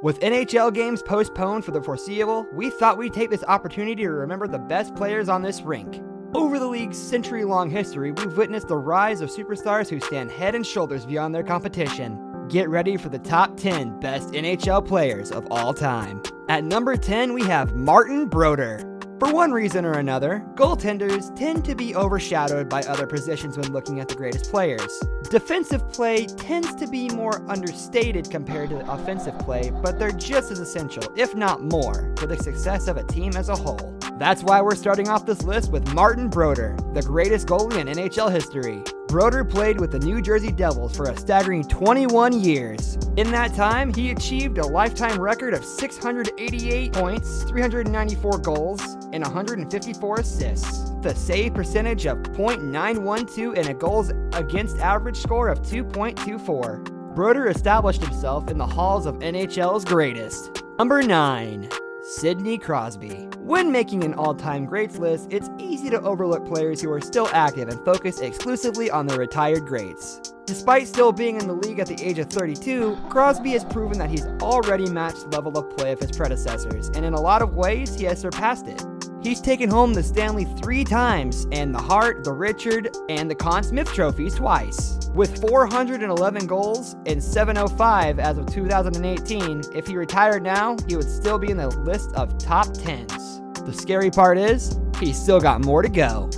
With NHL games postponed for the foreseeable, we thought we'd take this opportunity to remember the best players on this rink. Over the league's century-long history, we've witnessed the rise of superstars who stand head and shoulders beyond their competition. Get ready for the top 10 best NHL players of all time. At number 10, we have Martin Brodeur. For one reason or another, goaltenders tend to be overshadowed by other positions when looking at the greatest players. Defensive play tends to be more understated compared to offensive play, but they're just as essential, if not more, for the success of a team as a whole. That's why we're starting off this list with Martin Brodeur, the greatest goalie in NHL history. Brodeur played with the New Jersey Devils for a staggering 21 years. In that time, he achieved a lifetime record of 688 points, 394 goals, and 154 assists, with a save percentage of .912 and a goals against average score of 2.24. Brodeur established himself in the halls of NHL's greatest. Number 9. Sidney Crosby. When making an all-time greats list, it's easy to overlook players who are still active and focus exclusively on the retired greats. Despite still being in the league at the age of 32, Crosby has proven that he's already matched the level of play of his predecessors, and in a lot of ways, he has surpassed it. He's taken home the Stanley 3 times, and the Hart, the Richard, and the Conn Smythe trophies twice. With 411 goals and 705 as of 2018, if he retired now, he would still be in the list of top 10s. The scary part is, he's still got more to go.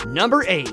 Number 8.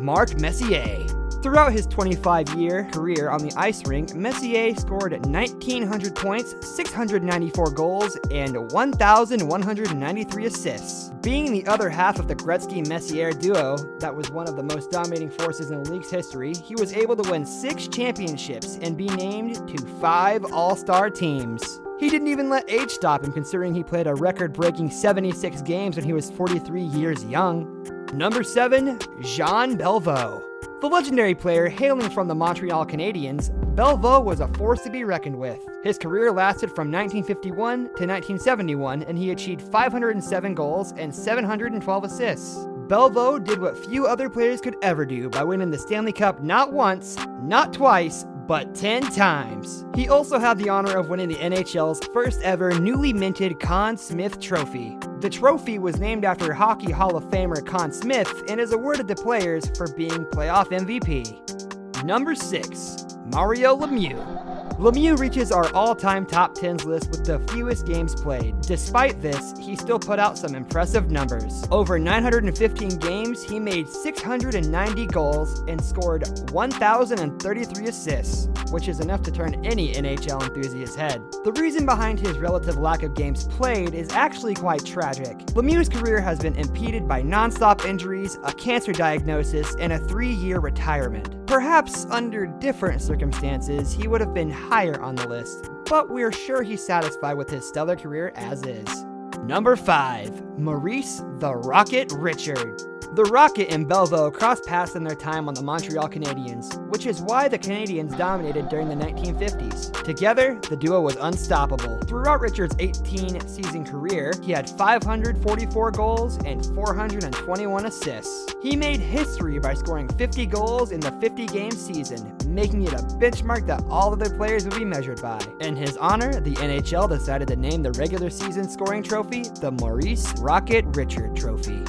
Mark Messier. Throughout his 25-year career on the ice rink, Messier scored 1,900 points, 694 goals, and 1,193 assists. Being the other half of the Gretzky-Messier duo that was one of the most dominating forces in the league's history, he was able to win 6 championships and be named to 5 All-Star teams. He didn't even let age stop him, considering he played a record-breaking 76 games when he was 43 years young. Number 7. Jean Beliveau. The legendary player hailing from the Montreal Canadiens, Beliveau was a force to be reckoned with. His career lasted from 1951 to 1971, and he achieved 507 goals and 712 assists. Beliveau did what few other players could ever do by winning the Stanley Cup not once, not twice, but 10 times. He also had the honor of winning the NHL's first ever newly minted Conn Smythe Trophy. The trophy was named after Hockey Hall of Famer Conn Smythe and is awarded to players for being playoff MVP. Number 6. Mario Lemieux. Lemieux reaches our all-time top 10s list with the fewest games played. Despite this, he still put out some impressive numbers. Over 915 games, he made 690 goals and scored 1,033 assists, which is enough to turn any NHL enthusiast's head. The reason behind his relative lack of games played is actually quite tragic. Lemieux's career has been impeded by non-stop injuries, a cancer diagnosis, and a 3-year retirement. Perhaps under different circumstances, he would have been higher on the list, but we're sure he's satisfied with his stellar career as is. Number 5. Maurice the Rocket Richard. The Rocket and Beliveau crossed paths in their time on the Montreal Canadiens, which is why the Canadiens dominated during the 1950s. Together, the duo was unstoppable. Throughout Richard's 18-season career, he had 544 goals and 421 assists. He made history by scoring 50 goals in the 50-game season, making it a benchmark that all other players would be measured by. In his honor, the NHL decided to name the regular season scoring trophy the Maurice Rocket Richard Trophy.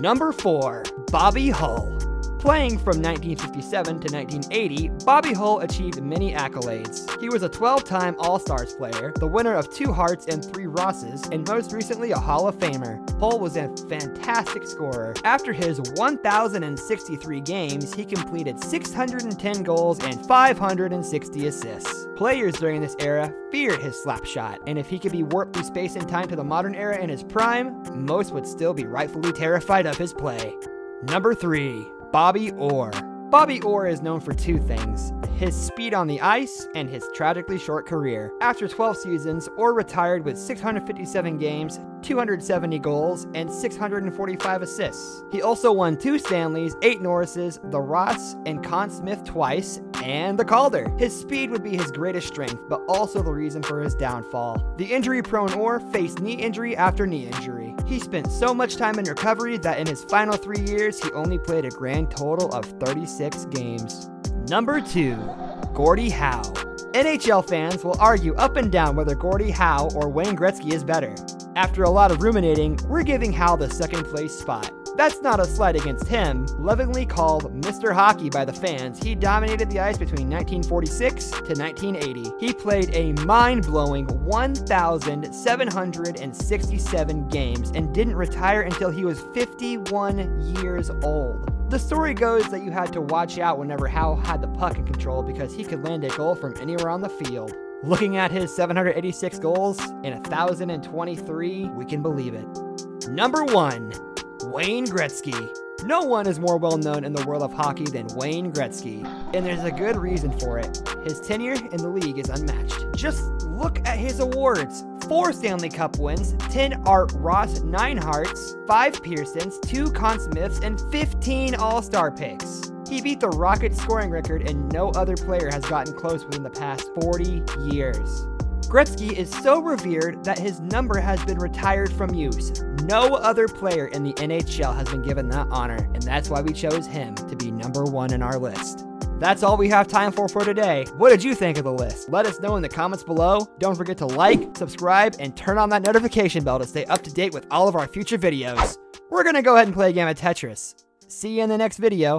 Number 4. Bobby Hull. Playing from 1957 to 1980, Bobby Hull achieved many accolades. He was a 12-time All-Stars player, the winner of 2 Harts and 3 Rosses, and most recently a Hall of Famer. Hull was a fantastic scorer. After his 1,063 games, he completed 610 goals and 560 assists. Players during this era feared his slap shot, and if he could be warped through space and time to the modern era in his prime, most would still be rightfully terrified of his play. Number 3. Bobby Orr. Bobby Orr is known for 2 things: his speed on the ice and his tragically short career. After 12 seasons, Orr retired with 657 games, 270 goals, and 645 assists. He also won 2 Stanleys, 8 Norrises, the Ross and Conn Smythe twice, and the Calder. His speed would be his greatest strength, but also the reason for his downfall. The injury-prone Orr faced knee injury after knee injury. He spent so much time in recovery that in his final 3 years, he only played a grand total of 36 games. Number 2. Gordie Howe. NHL fans will argue up and down whether Gordie Howe or Wayne Gretzky is better. After a lot of ruminating, we're giving Howe the second place spot. That's not a slight against him. Lovingly called Mr. Hockey by the fans, he dominated the ice between 1946 to 1980. He played a mind-blowing 1,767 games and didn't retire until he was 51 years old. The story goes that you had to watch out whenever Howe had the puck in control because he could land a goal from anywhere on the field. Looking at his 786 goals in 1,023, we can believe it. Number 1. Wayne Gretzky. No one is more well known in the world of hockey than Wayne Gretzky, and there's a good reason for it. His tenure in the league is unmatched. Just look at his awards. 4 Stanley Cup wins, 10 Art Ross 9 Hearts, 5 Pearsons, 2 Conn Smiths, and 15 All-Star picks. He beat the Rockets scoring record, and no other player has gotten close within the past 40 years. Gretzky is so revered that his number has been retired from use. No other player in the NHL has been given that honor, and that's why we chose him to be number 1 in our list. That's all we have time for today. What did you think of the list? Let us know in the comments below. Don't forget to like, subscribe, and turn on that notification bell to stay up to date with all of our future videos. We're gonna go ahead and play a game of Tetris. See you in the next video.